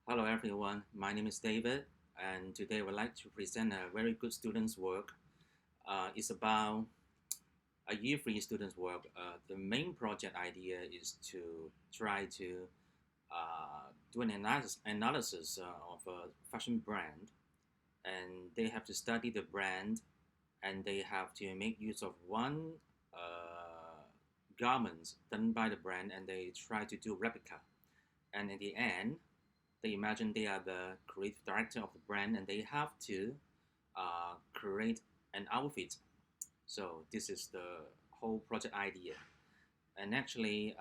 Hello everyone, my name is David, and today I would like to present a very good student's work. It's about a year three student's work. The main project idea is to try to do an analysis of a fashion brand, and they have to study the brand, and they have to make use of one garment done by the brand, and they try to do replica. And in the end, they imagine they are the creative director of the brand and they have to create an outfit. So this is the whole project idea. And actually,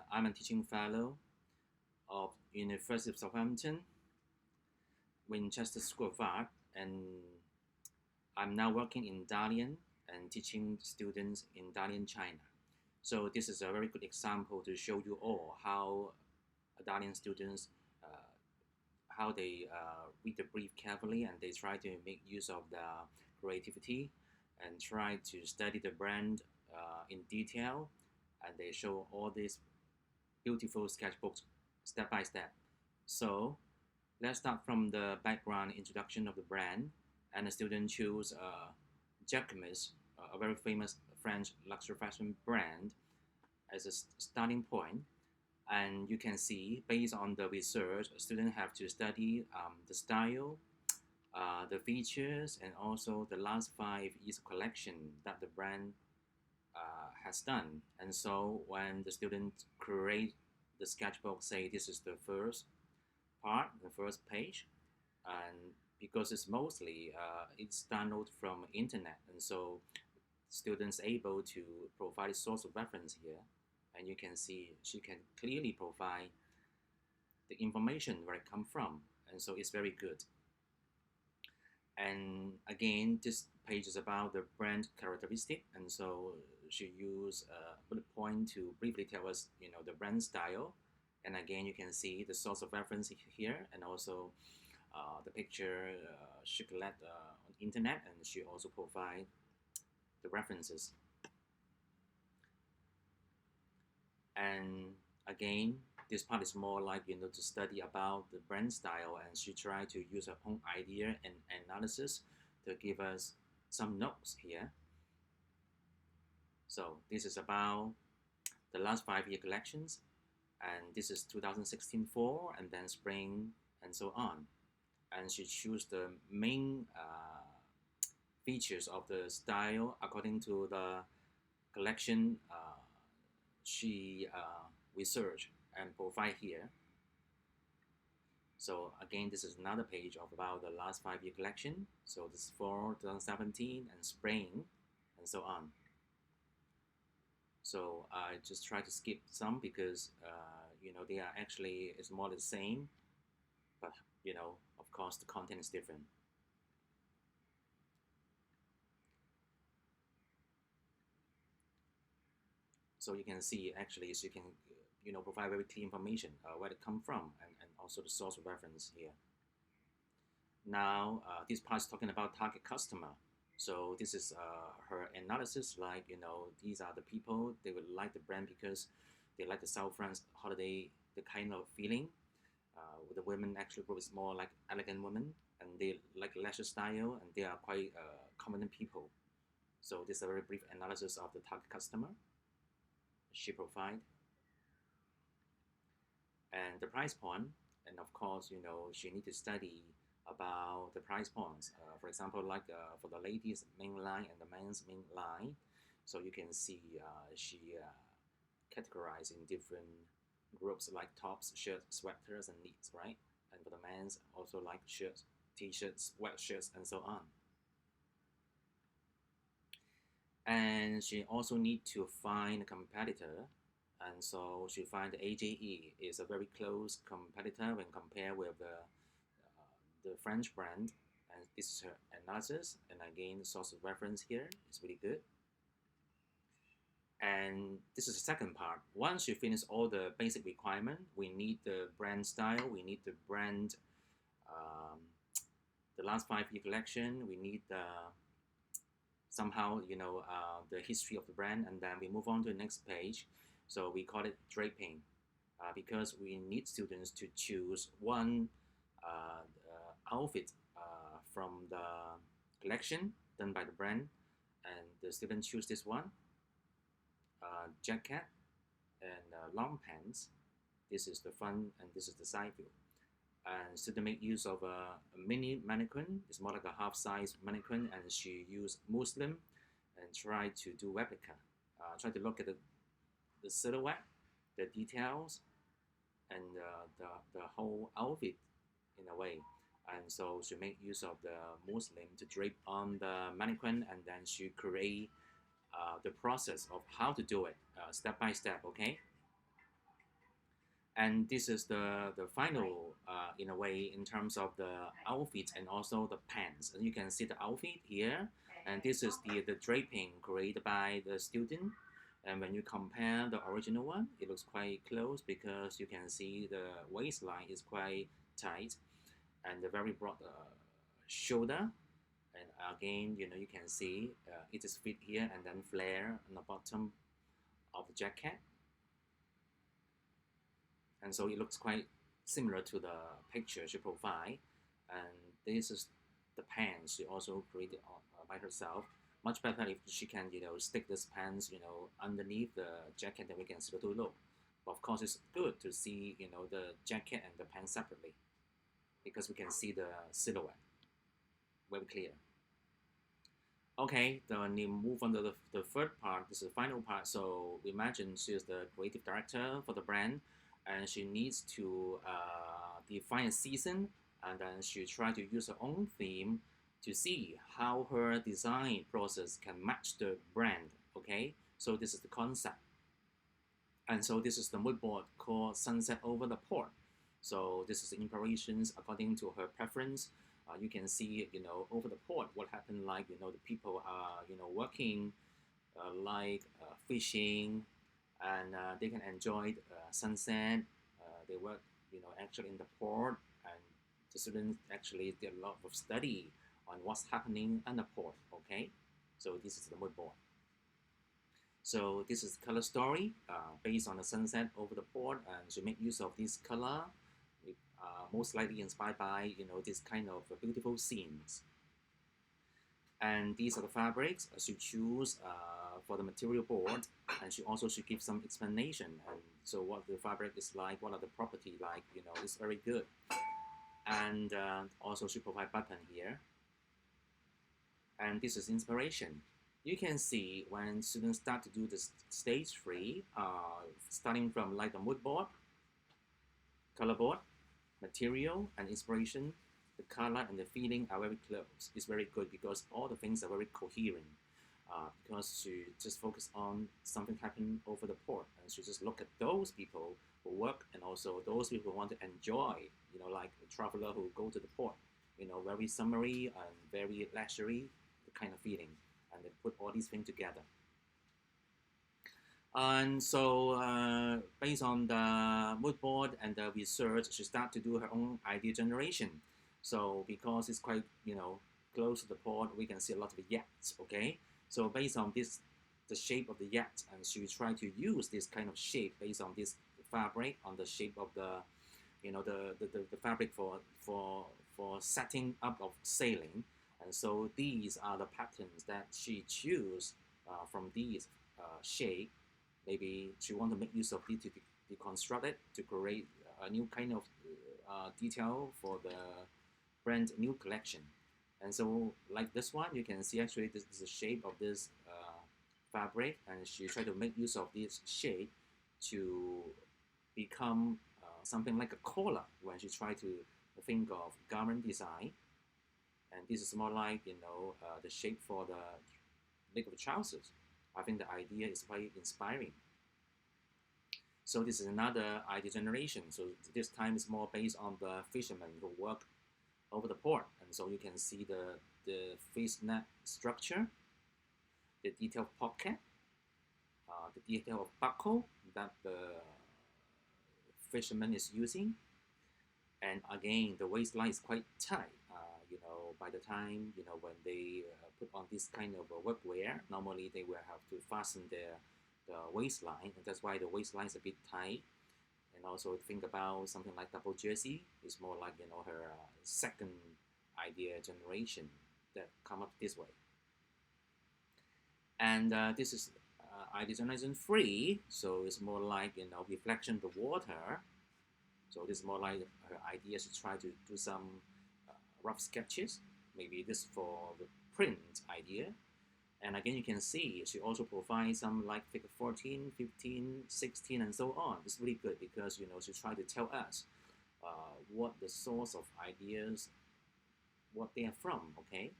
I'm a teaching fellow of University of Southampton, Winchester School of Art, and I'm now working in Dalian and teaching students in Dalian, China. So this is a very good example to show you all how Dalian students how they read the brief carefully and they try to make use of the creativity and try to study the brand in detail, and they show all these beautiful sketchbooks step by step. So let's start from the background introduction of the brand, and the student choose Jacquemus, a very famous French luxury fashion brand, as a starting point. And you can see, based on the research, students have to study the style, the features, and also the last 5 years collection that the brand has done. And so when the student create the sketchbook, say this is the first part, the first page, and because it's mostly it's downloaded from internet, and so students able to provide a source of reference here, and you can see she can clearly provide the information where it come from, and so it's very good. And again, this page is about the brand characteristic, and so she used a bullet point to briefly tell us, the brand style. And again, you can see the source of reference here, and also the picture she collect on internet, and she also provide the references. And again, this part is more like to study about the brand style, and she tried to use her own idea and analysis to give us some notes here. So this is about the last 5 year collections, and this is 2016 fall, and then spring, and so on. And she chose the main features of the style according to the collection she researched and provide here. So again, this is another page of about the last 5 year collection. So this is for 2017 and spring, and so on. So I just try to skip some because they are actually, it's more the same, but of course the content is different. So you can see actually, so you can provide very clear information where it come from, and also the source of reference here. Now this part is talking about target customer. So this is her analysis, like these are the people, they would like the brand because they like the South France holiday, the kind of feeling. The women actually group is more like elegant women, and they like leisure style, and they are quite confident people. So this is a very brief analysis of the target customer she provide, and the price point. And of course, she need to study about the price points. For example, like for the ladies main line and the men's main line. So you can see she categorized in different groups like tops, shirts, sweaters, and knits, right? And for the men's also like shirts, t-shirts, sweatshirts, and so on. And she also need to find a competitor, and so she find AJE is a very close competitor when compared with the French brand, and this is her analysis. And again, the source of reference here is really good. And this is the second part. Once you finish all the basic requirement, we need the brand style, we need the brand, the last 5 year collection, we need the somehow the history of the brand, and then we move on to the next page. So we call it draping. because we need students to choose one outfit from the collection done by the brand, and the student choose this one, jacket and long pants. This is the front and this is the side view. And student make use of a mini mannequin. It's more like a half-size mannequin, and she used muslin and try to do replica. Try to look at the silhouette, the details, and the whole outfit in a way. And so she make use of the muslin to drape on the mannequin, and then she create the process of how to do it step by step. Okay. And this is the final in a way in terms of the outfit and also the pants. And you can see the outfit here, and this is the draping created by the student. And when you compare the original one, it looks quite close because you can see the waistline is quite tight and the very broad shoulder. And again, you can see it is fit here and then flare on the bottom of the jacket. And so it looks quite similar to the picture she provided. And this is the pants she also created by herself. Much better if she can, stick this pants, underneath the jacket, then we can see the two look. But of course, it's good to see, the jacket and the pants separately because we can see the silhouette very clear. Okay, then we move on to the third part. This is the final part. So we imagine she is the creative director for the brand, and she needs to define a season, and then she try to use her own theme to see how her design process can match the brand. Okay, so this is the concept. And so this is the mood board called Sunset Over the Port. So this is the inspirations according to her preference. You can see, over the port, what happened, like, the people are, working like fishing, and they can enjoy sunset. They work, actually in the port, and the students actually did a lot of study on what's happening on the port. Okay, so this is the mood board. So this is color story based on the sunset over the port, and she make use of this color, most likely inspired by this kind of beautiful scenes. And these are the fabrics she choose for the material board, and she also should give some explanation. And so what the fabric is like, what are the property like, it's very good. And also she provide button here. And this is inspiration. You can see when students start to do this stage 3, starting from like the mood board, color board, material and inspiration, the color and the feeling are very close. It's very good because all the things are very coherent. Because she just focus on something happening over the port, and she just look at those people who work and also those people who want to enjoy, like a traveler who go to the port, very summary and very leisurely, the kind of feeling, and they put all these things together. And so based on the mood board and the research, she start to do her own idea generation. So because it's quite, close to the port, we can see a lot of yachts, okay? So based on this, the shape of the yacht, and she try to use this kind of shape based on this fabric, on the shape of the, the fabric for setting up of sailing. And so these are the patterns that she choose from these shape. Maybe she want to make use of it to deconstruct it to create a new kind of detail for the brand new collection. And so like this one, you can see actually this is the shape of this fabric, and she tried to make use of this shape to become something like a collar when she tried to think of garment design. And this is more like, the shape for the leg of the trousers. I think the idea is quite inspiring. So this is another idea generation. So this time is more based on the fishermen who work over the port. And so you can see the fish net structure, the detail of pocket, the detail of buckle that the fisherman is using. And again, the waistline is quite tight. By the time, when they put on this kind of workwear, normally they will have to fasten the waistline, and that's why the waistline is a bit tight. And also think about something like double jersey. It's more like her second idea generation that come up this way. And this is idea generation 3, so it's more like reflection of the water. So this is more like her idea to try to do some rough sketches. Maybe this for the print idea. And again, you can see she also provides some like figure 14, 15, 16, and so on. It's really good because she tried to tell us what the source of ideas, what they are from. Okay.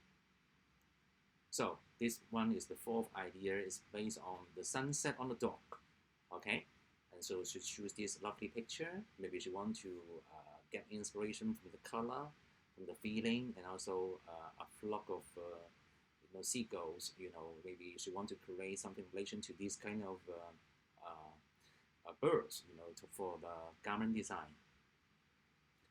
So this one is the fourth idea. Is based on the sunset on the dock. Okay. And so she choose this lovely picture. Maybe she want to get inspiration from the color, from the feeling, and also a flock of seagulls. Maybe she want to create something in relation to this kind of birds. For the garment design.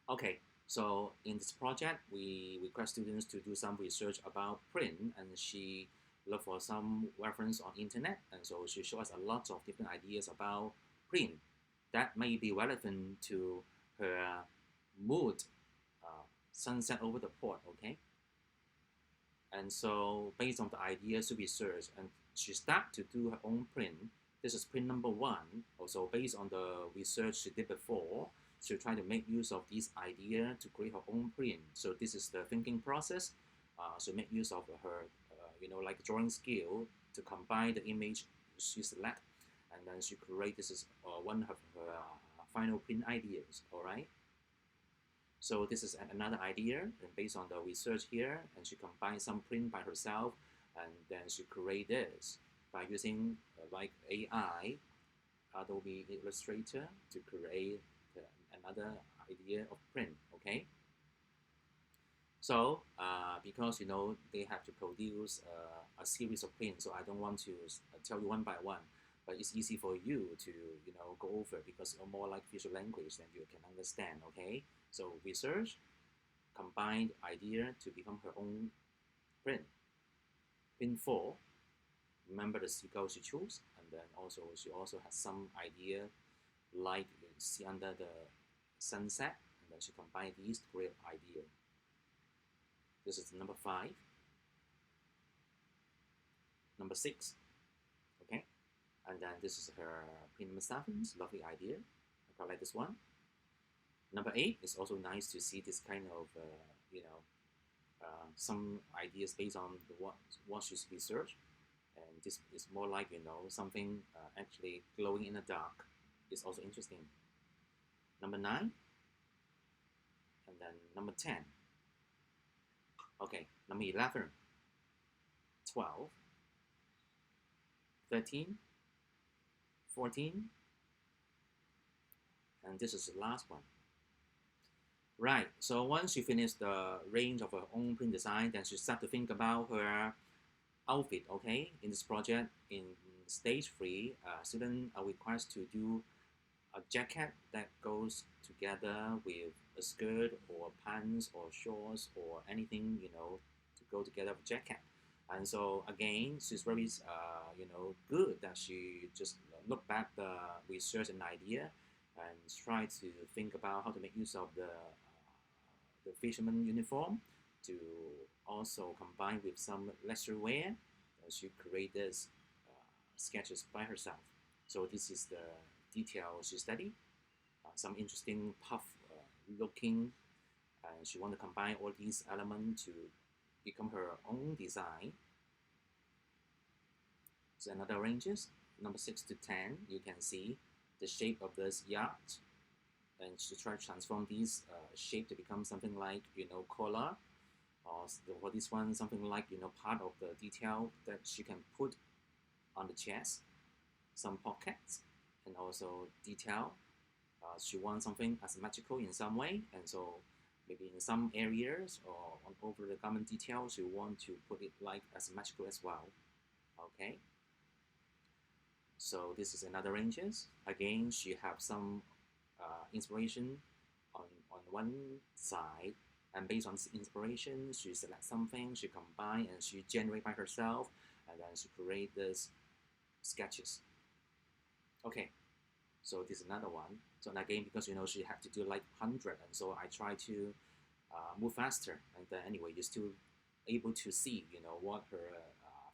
Okay. So in this project, we request students to do some research about print, and she look for some reference on internet, and so she shows us a lot of different ideas about print that may be relevant to her mood, sunset over the port. Okay. And so based on the ideas she researched, and she start to do her own print. This is print number 1. Also based on the research she did before, she tried to make use of this idea to create her own print. So this is the thinking process. She make use of her, like drawing skill to combine the image she select, and then she create this is one of her final print ideas. All right. So this is another idea, and based on the research here, and she combined some print by herself, and then she create this by using like AI, Adobe Illustrator, to create another idea of print. Okay. So because they have to produce a series of prints, so I don't want to tell you one by one, but it's easy for you to go over because it's more like visual language that you can understand. Okay. So research, combined idea to become her own print. Print 4, remember the seagull she chose, and then also she also has some idea like you see under the sunset, and then she combined these to create idea. This is number 5. Number 6, okay, and then this is her print number 7. Lovely idea. I quite like this one. Number 8 is also nice to see this kind of some ideas based on what she's researched, and this is more like something actually glowing in the dark. Is also interesting. Number 9, and then number 10. Okay, number 11, 12, 13, 14, and this is the last one. Right, so once she finished the range of her own print design, then she start to think about her outfit. Okay, in this project, in stage 3, students are required to do a jacket that goes together with a skirt or pants or shorts or anything to go together with jacket. And so again, she's very good that she just look back the research and idea and try to think about how to make use of the fisherman uniform to also combine with some leisure wear. And she created sketches by herself. So this is the detail she studied. Some interesting puff looking, and she want to combine all these elements to become her own design. So another ranges, number 6 to 10, you can see the shape of this yacht, and she try to transform these shape to become something like collar, or for this one something like part of the detail that she can put on the chest, some pockets, and also detail. She wants something asymmetrical in some way, and so maybe in some areas or on over the garment detail, she want to put it like asymmetrical as well. Okay. So this is another ranges. Again, she have some inspiration on one side, and based on this inspiration, she select something, she combine, and she generate by herself, and then she create this sketches. Okay, So this is another one. So again, because she had to do like 100, and so I try to move faster. And then anyway, you're still able to see what her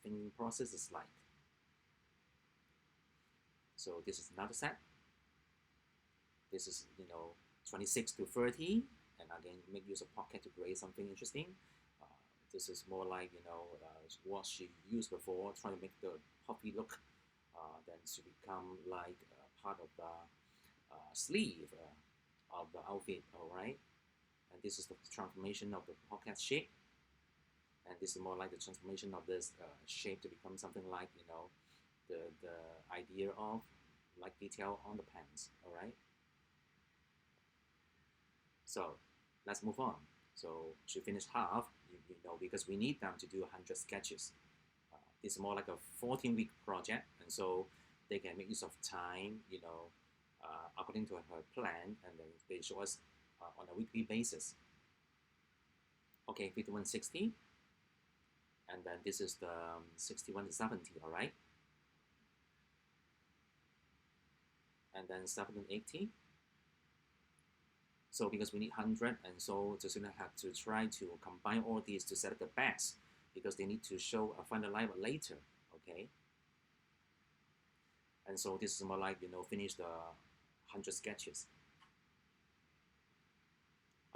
thinking process is like. So this is another set. This is 26 to 30, and again make use of pocket to create something interesting. This is more like what she used before, trying to make the puffy look, then to become like part of the sleeve of the outfit. All right, and this is the transformation of the pocket shape, and this is more like the transformation of this shape to become something like the idea of like detail on the pants. All right. So let's move on. So she finished half, because we need them to do 100 sketches. It's more like a 14-week project, and so they can make use of time, according to her plan, and then they show us on a weekly basis. Okay, 5160, and then this is the 61 to 70, all right? And then 7 to 80. So because we need 100, and so the student have to try to combine all these to select the best, because they need to show a final line later, okay? And so this is more like, finish the 100 sketches.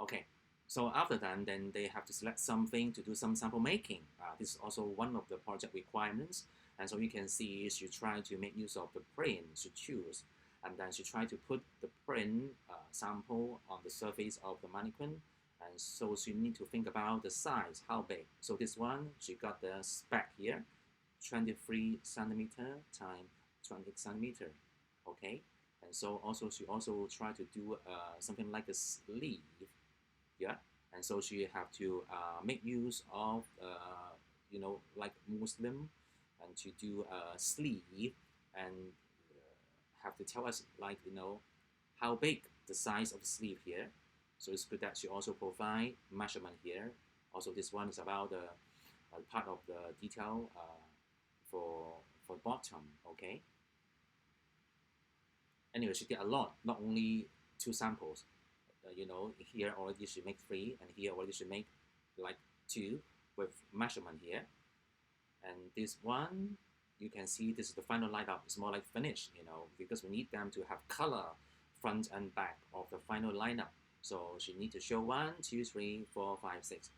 Okay, so after that, then they have to select something to do some sample making. This is also one of the project requirements. And so you can see she tried to make use of the print she choose, and then she tried to put the print sample on the surface of the mannequin. And so she need to think about the size, how big. So this one, she got the spec here, 23 centimeter times 20 centimeter, okay? And so also she also tried to do something like a sleeve, yeah? And so she have to make use of, like Muslim, and to do a sleeve, and have to tell us like, how big the size of the sleeve here. So it's good that she also provide measurement here. Also, this one is about the part of the detail for bottom, okay? Anyway, she did a lot, not only 2 samples. Here already she make 3, and here already she make like 2 with measurement here. And this one, you can see this is the final lineup. It's more like finish, because we need them to have color front and back of the final lineup. So she need to show 1, 2, 3, 4, 5, 6.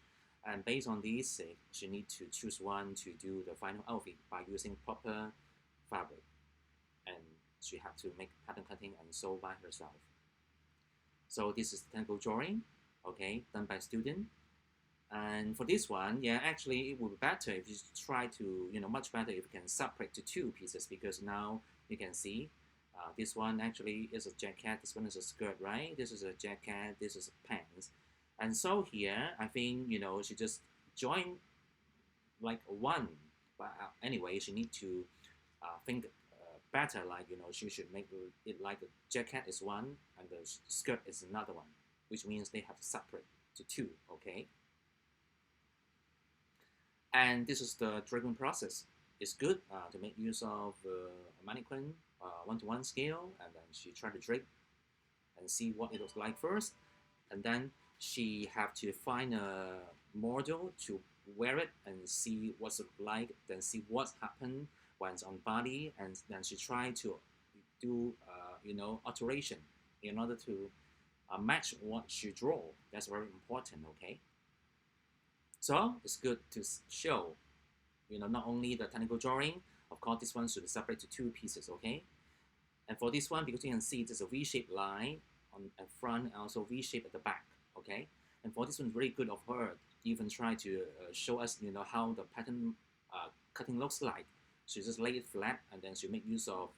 And based on these 6, she need to choose one to do the final outfit by using proper fabric. And she had to make pattern cutting and sew by herself. So this is technical drawing, okay, done by student. And for this one, yeah, actually it would be better if you try to, much better if you can separate to 2 pieces, because now you can see this one actually is a jacket, this one is a skirt, right? This is a jacket, this is a pants. And so here, I think, she just join like one, but anyway, she need to think better, like, she should make it like a jacket is one, and the skirt is another one, which means they have to separate to 2, okay? And this is the draping process. It's good to make use of a mannequin, 1-to-1 scale, and then she try to drape and see what it looks like first, and then she have to find a model to wear it and see what's it like, then see what's happened when it's on body, and then she try to do alteration in order to match what she draw. That's very important, okay? So it's good to show, not only the technical drawing. Of course, this one should be separate to 2 pieces, okay? And for this one, because you can see there's a V-shaped line on the front and also V-shape at the back, okay? And for this one, really good of her, even try to show us, how the pattern cutting looks like. She just lay it flat, and then she make use of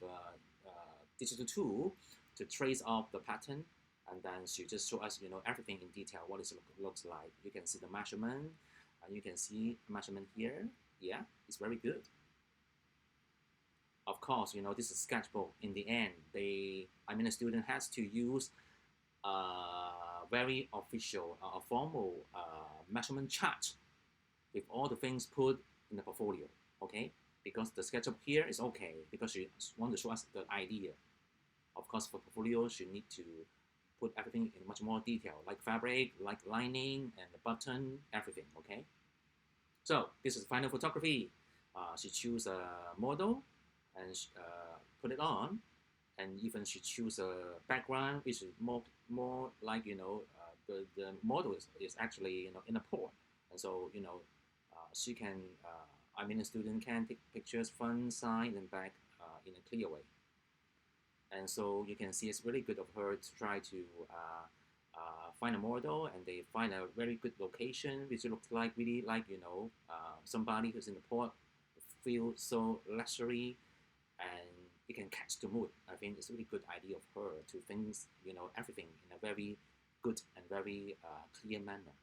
digital tool to trace off the pattern, and then she just show us, everything in detail, what it looks like. You can see the measurement, and you can see measurement here. Yeah, it's very good. Of course, this is sketchbook. In the end, the student has to use very official, formal measurement chart with all the things put in the portfolio, okay? Because the sketchbook here is okay, because she want to show us the idea, Of course, for portfolios, you need to put everything in much more detail, like fabric, like lining, and the button, everything, okay? So this is final photography. She choose a model and put it on, and even she choose a background which is more like the model is actually in a port, and so she can I mean the student can take pictures front, side, and back in a clear way. And so you can see it's really good of her to try to find a model, and they find a very good location which looks like really like somebody who's in the port feel so luxury, and it can catch the mood. I think it's a really good idea of her to think everything in a very good and very clear manner.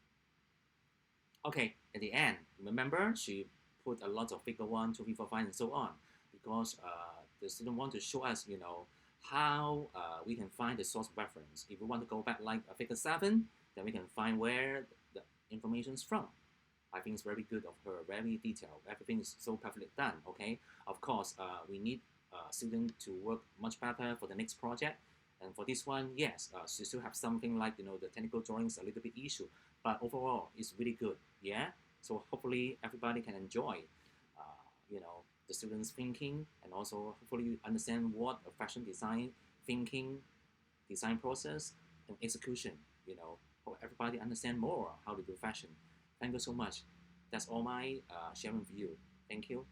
Okay, at the end, remember she put a lot of figure 1, 2, 3, 4, 5, and so on, because the student want to show us, how we can find the source reference. If we want to go back like a figure 7, then we can find where the information is from. I think it's very good of her, very detailed. Everything is so perfectly done, okay? Of course, we need students to work much better for the next project. And for this one, yes, she still have something like, the technical drawings a little bit issue, but overall, it's really good, yeah? So hopefully everybody can enjoy, the students' thinking, and also hopefully you understand what a fashion design thinking, design process, and execution, hope everybody understand more how to do fashion. Thank you so much. That's all my sharing with you. Thank you.